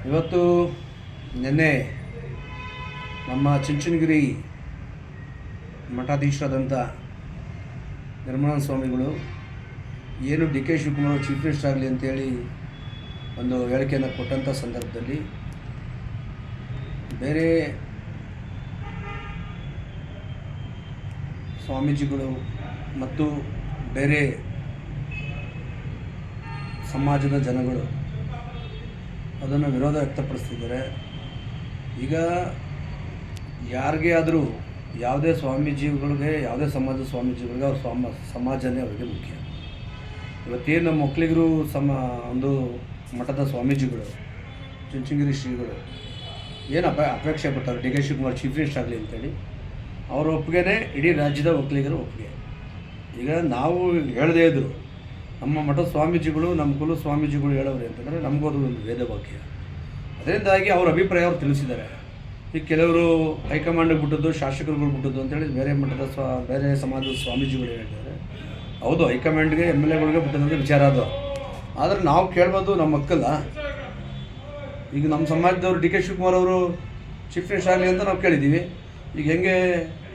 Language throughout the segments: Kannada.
ಇವತ್ತು ನಿನ್ನೆ ನಮ್ಮ ಚುಂಚನಗಿರಿ ಮಠಾಧೀಶರಾದಂಥ ನಿರ್ಮಲಾನಂದ ಸ್ವಾಮಿಗಳು ಏನು D K Shivakumar chief minister ಆಗಲಿ ಅಂತೇಳಿ ಒಂದು ಹೇಳಿಕೆಯನ್ನು ಕೊಟ್ಟಂಥ ಸಂದರ್ಭದಲ್ಲಿ ಬೇರೆ ಸ್ವಾಮೀಜಿಗಳು ಮತ್ತು ಬೇರೆ ಸಮಾಜದ ಜನಗಳು ಅದನ್ನು ವಿರೋಧ ವ್ಯಕ್ತಪಡಿಸ್ತಿದ್ದಾರೆ. ಈಗ ಯಾರಿಗೇ ಆದರೂ ಯಾವುದೇ ಸ್ವಾಮೀಜಿಗಳಿಗೆ ಯಾವುದೇ ಸಮಾಜದ ಸ್ವಾಮೀಜಿಗಳಿಗೆ ಅವ್ರ ಸಮಾಜನೇ ಅವರಿಗೆ ಮುಖ್ಯ. ಇವತ್ತೇನು ನಮ್ಮ ಒಕ್ಕಲಿಗರು ಒಂದು ಮಠದ ಸ್ವಾಮೀಜಿಗಳು ಚುಂಚನಗಿರಿ ಶ್ರೀಗಳು ಏನು ಅಪೇಕ್ಷೆ ಪಟ್ಟರು D K Shivakumar chief minister ಆಗಲಿ ಅಂತೇಳಿ ಅವರ ಒಪ್ಪಿಗೆನೇ ಇಡೀ ರಾಜ್ಯದ ಒಕ್ಕಲಿಗರ ಒಪ್ಪಿಗೆ. ಈಗ ನಾವು ಹೇಳದೇ ಇದ್ದರು ನಮ್ಮ ಮಠದ ಸ್ವಾಮೀಜಿಗಳು ನಮ್ಮ ಕುಲ ಸ್ವಾಮೀಜಿಗಳು ಹೇಳೋರು ಅಂತಂದರೆ ನಮಗೋದು ಒಂದು ವೇದವಾಕ್ಯ. ಅದರಿಂದಾಗಿ ಅವ್ರ ಅಭಿಪ್ರಾಯ ಅವ್ರು ತಿಳಿಸಿದ್ದಾರೆ. ಈಗ ಕೆಲವರು ಹೈಕಮಾಂಡಿಗೆ ಬಿಟ್ಟದ್ದು, ಶಾಸಕರುಗಳು ಬಿಟ್ಟದ್ದು ಅಂತೇಳಿ ಬೇರೆ ಮಠದ ಬೇರೆ ಸಮಾಜದ ಸ್ವಾಮೀಜಿಗಳು ಹೇಳಿದ್ದಾರೆ. ಹೌದು, ಹೈಕಮಾಂಡ್ಗೆ ಎಮ್ ಎಲ್ ಎಗಳಿಗೆ ಬಿಟ್ಟದಂಥ ವಿಚಾರ ಅದು. ಆದರೆ ನಾವು ಕೇಳ್ಬೋದು ನಮ್ಮ ಮಕ್ಕಳ. ಈಗ ನಮ್ಮ ಸಮಾಜದವರು ಡಿ ಕೆ ಶಿವಕುಮಾರ್ ಅವರು ಚೀಫ್ ಮಿನಿಸ್ಟರ್ ಆಗಲಿ ಅಂತ ನಾವು ಕೇಳಿದ್ದೀವಿ. ಈಗ ಹೆಂಗೆ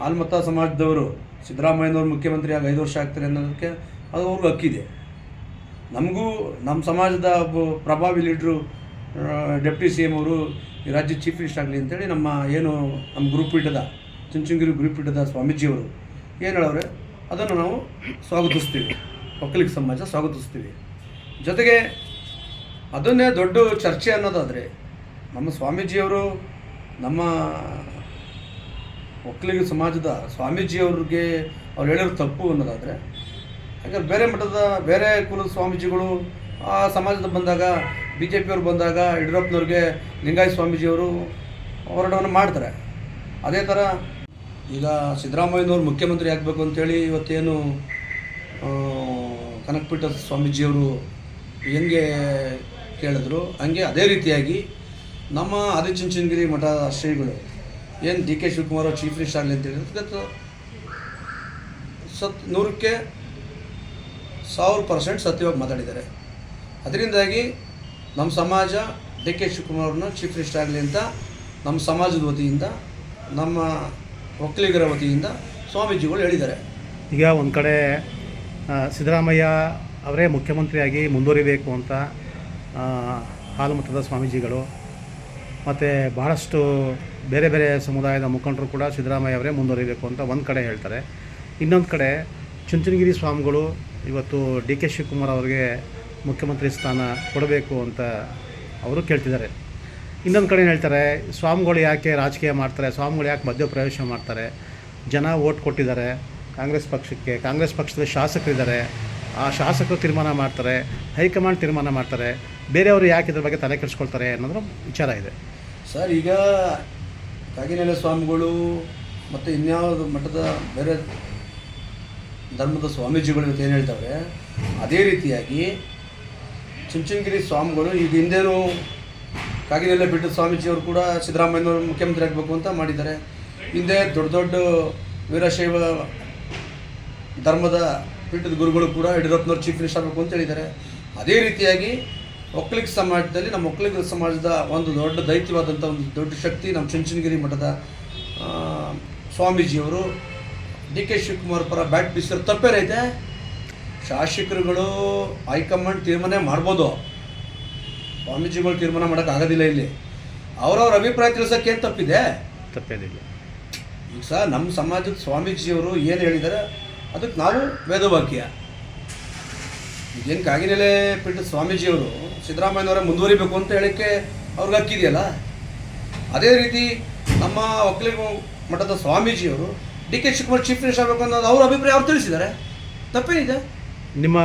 ಆಲ್ಮತ ಸಮಾಜದವರು ಸಿದ್ದರಾಮಯ್ಯನವರು ಮುಖ್ಯಮಂತ್ರಿ ಆಗಿ 5 ವರ್ಷ ಆಗ್ತಾರೆ ಅನ್ನೋದಕ್ಕೆ ಅದು ಅವ್ರಿಗೂ ಹಕ್ಕಿದೆ. ನಮಗೂ ನಮ್ಮ ಸಮಾಜದ ಪ್ರಭಾವಿ ಲೀಡ್ರು ಡೆಪ್ಟಿ ಸಿ ಎಮ್ ಅವರು ಈ ರಾಜ್ಯದ ಚೀಫ್ ಮಿನಿಸ್ಟರ್ ಆಗಲಿ ಅಂತೇಳಿ ನಮ್ಮ ಗುರುಪೀಠದ ಚುಂಚನಗಿರಿ ಗುರುಪೀಠದ ಸ್ವಾಮೀಜಿಯವರು ಏನು ಹೇಳೋರೆ ಅದನ್ನು ನಾವು ಸ್ವಾಗತಿಸ್ತೀವಿ. ಒಕ್ಕಲಿಗ ಸಮಾಜ ಸ್ವಾಗತಿಸ್ತೀವಿ. ಜೊತೆಗೆ ಅದನ್ನೇ ದೊಡ್ಡ ಚರ್ಚೆ ಅನ್ನೋದಾದರೆ ನಮ್ಮ ಸ್ವಾಮೀಜಿಯವರು ನಮ್ಮ ಒಕ್ಕಲಿಗ ಸಮಾಜದ ಸ್ವಾಮೀಜಿಯವ್ರಿಗೆ ಅವ್ರು ಹೇಳಿರೋ ತಪ್ಪು ಅನ್ನೋದಾದರೆ, ಯಾಕಂದ್ರೆ ಬೇರೆ ಮಠದ ಬೇರೆ ಕುಲದ ಸ್ವಾಮೀಜಿಗಳು ಆ ಸಮಾಜದ ಬಂದಾಗ ಬಿ ಜೆ ಪಿಯವ್ರು ಬಂದಾಗ ಯಡಿಯೂರಪ್ಪನವ್ರಿಗೆ ಲಿಂಗಾಯತ ಸ್ವಾಮೀಜಿಯವರು ಹೋರಾಟವನ್ನು ಮಾಡ್ತಾರೆ. ಅದೇ ಥರ ಈಗ ಸಿದ್ದರಾಮಯ್ಯನವ್ರು ಮುಖ್ಯಮಂತ್ರಿ ಆಗಬೇಕು ಅಂತೇಳಿ ಇವತ್ತೇನು ಕನಕಪೀಠ ಸ್ವಾಮೀಜಿಯವರು ಹೆಂಗೆ ಕೇಳಿದ್ರು ಹಂಗೆ ಅದೇ ರೀತಿಯಾಗಿ ನಮ್ಮ ಆದಿಚುಂಚನಗಿರಿ ಮಠ ಶ್ರೀಗಳು ಏನು D K Shivakumar chief minister ಆಗಲಿ ಅಂತ ಹೇಳಿದ್ರು 100ಕ್ಕೆ 1000% ಸತ್ಯವಾಗಿ ಮಾತಾಡಿದ್ದಾರೆ. ಅದರಿಂದಾಗಿ ನಮ್ಮ ಸಮಾಜ ಡಿ ಕೆ ಶಿವಕುಮಾರ್ನ ಚೀಫ್ ಮಿನಿಸ್ಟರ್ ಆಗಲಿ ಅಂತ ನಮ್ಮ ಸಮಾಜದ ವತಿಯಿಂದ ನಮ್ಮ ಒಕ್ಕಲಿಗರ ವತಿಯಿಂದ ಸ್ವಾಮೀಜಿಗಳು ಹೇಳಿದ್ದಾರೆ. ಈಗ ಒಂದು ಕಡೆ ಸಿದ್ದರಾಮಯ್ಯ ಅವರೇ ಮುಖ್ಯಮಂತ್ರಿಯಾಗಿ ಮುಂದುವರಿಬೇಕು ಅಂತ ಹಾಲುಮತದ ಸ್ವಾಮೀಜಿಗಳು ಮತ್ತು ಬಹಳಷ್ಟು ಬೇರೆ ಬೇರೆ ಸಮುದಾಯದ ಮುಖಂಡರು ಕೂಡ ಸಿದ್ದರಾಮಯ್ಯ ಅವರೇ ಮುಂದುವರಿಬೇಕು ಅಂತ ಒಂದು ಕಡೆ ಹೇಳ್ತಾರೆ. ಇನ್ನೊಂದು ಕಡೆ ಚುಂಚನಗಿರಿ ಸ್ವಾಮಿಗಳು ಇವತ್ತು ಡಿ ಕೆ ಶಿವಕುಮಾರ್ ಅವರಿಗೆ ಮುಖ್ಯಮಂತ್ರಿ ಸ್ಥಾನ ಕೊಡಬೇಕು ಅಂತ ಅವರು ಕೇಳ್ತಿದ್ದಾರೆ. ಇನ್ನೊಂದು ಕಡೆ ಹೇಳ್ತಾರೆ ಸ್ವಾಮಿಗಳು ಯಾಕೆ ರಾಜಕೀಯ ಮಾಡ್ತಾರೆ, ಸ್ವಾಮಿಗಳು ಯಾಕೆ ಮಧ್ಯಪ್ರವೇಶ ಮಾಡ್ತಾರೆ, ಜನ ಓಟ್ ಕೊಟ್ಟಿದ್ದಾರೆ ಕಾಂಗ್ರೆಸ್ ಪಕ್ಷಕ್ಕೆ, ಕಾಂಗ್ರೆಸ್ ಪಕ್ಷದ ಶಾಸಕರಿದ್ದಾರೆ, ಆ ಶಾಸಕರು ತೀರ್ಮಾನ ಮಾಡ್ತಾರೆ, ಹೈಕಮಾಂಡ್ ತೀರ್ಮಾನ ಮಾಡ್ತಾರೆ, ಬೇರೆಯವರು ಯಾಕೆ ಇದ್ರ ಬಗ್ಗೆ ತಲೆ ಕೆಡಿಸ್ಕೊಳ್ತಾರೆ ಅನ್ನೋದ್ರ ವಿಚಾರ ಇದೆ. ಸರ್, ಈಗ ಕಾಗಿನೆಲೆ ಸ್ವಾಮಿಗಳು ಮತ್ತು ಇನ್ಯಾವುದು ಮಠದ ಬೇರೆ ಧರ್ಮದ ಸ್ವಾಮೀಜಿಗಳು ಇವತ್ತು ಏನು ಹೇಳ್ತಾವೆ ಅದೇ ರೀತಿಯಾಗಿ ಚುಂಚನಗಿರಿ ಸ್ವಾಮಿಗಳು ಈಗ ಹಿಂದೇನು ಕಾಗಿನೆಲೆ ಬಿಟ್ಟು ಸ್ವಾಮೀಜಿಯವರು ಕೂಡ ಸಿದ್ದರಾಮಯ್ಯನವರು ಮುಖ್ಯಮಂತ್ರಿ ಆಗಬೇಕು ಅಂತ ಮಾಡಿದ್ದಾರೆ. ಹಿಂದೆ ದೊಡ್ಡ ದೊಡ್ಡ ವೀರಶೈವ ಧರ್ಮದ ಪೀಠದ ಗುರುಗಳು ಕೂಡ ಯಡಿಯೂರಪ್ಪನವ್ರು ಚೀಫ್ ಮಿನಿಸ್ಟರ್ ಆಗಬೇಕು ಅಂತ ಹೇಳಿದ್ದಾರೆ. ಅದೇ ರೀತಿಯಾಗಿ ಒಕ್ಕಲಿಗ ಸಮಾಜದಲ್ಲಿ ನಮ್ಮ ಒಕ್ಕಲಿಗ ಸಮಾಜದ ಒಂದು ದೊಡ್ಡ ದೈತ್ಯವಾದಂಥ ಒಂದು ದೊಡ್ಡ ಶಕ್ತಿ ನಮ್ಮ ಚುಂಚನಗಿರಿ ಮಠದ ಸ್ವಾಮೀಜಿಯವರು ಡಿ ಕೆ ಶಿವಕುಮಾರ್ ಪರ ಬ್ಯಾಟ್ ಬೀಸಿರೋ ತಪ್ಪೇನೈತೆ. ಶಾಸಕರುಗಳು ಹೈಕಮಾಂಡ್ ತೀರ್ಮಾನ ಮಾಡ್ಬೋದು, ಸ್ವಾಮೀಜಿಗಳು ತೀರ್ಮಾನ ಮಾಡೋಕ್ಕಾಗೋದಿಲ್ಲ. ಇಲ್ಲಿ ಅವರವ್ರ ಅಭಿಪ್ರಾಯ ತಿಳಿಸೋಕ್ಕೆ ಏನು ತಪ್ಪೇನಿಲ್ಲ. ಈಗ ಸಹ ನಮ್ಮ ಸಮಾಜದ ಸ್ವಾಮೀಜಿಯವರು ಏನು ಹೇಳಿದ್ದಾರೆ ಅದಕ್ಕೆ ನಾವು ವೇದವಾಕ್ಯ. ಈಗೇನು ಕಾಗಿನೆಲೆ ಪೀಠದ ಸ್ವಾಮೀಜಿಯವರು ಸಿದ್ದರಾಮಯ್ಯನವರೇ ಮುಂದುವರಿಬೇಕು ಅಂತ ಹೇಳೋಕ್ಕೆ ಅವ್ರಿಗೆ ಹಕ್ಕಿದೆಯಲ್ಲ, ಅದೇ ರೀತಿ ನಮ್ಮ ಒಕ್ಕಲಿಗ ಮಠದ ಸ್ವಾಮೀಜಿಯವರು D K Shivakumar chief minister ಆಗಬೇಕು ಅನ್ನೋದು ಅವ್ರ ಅಭಿಪ್ರಾಯ ಅವ್ರು ತಿಳಿಸಿದ್ದಾರೆ. ತಪ್ಪೇನಿದೆ? ನಿಮ್ಮ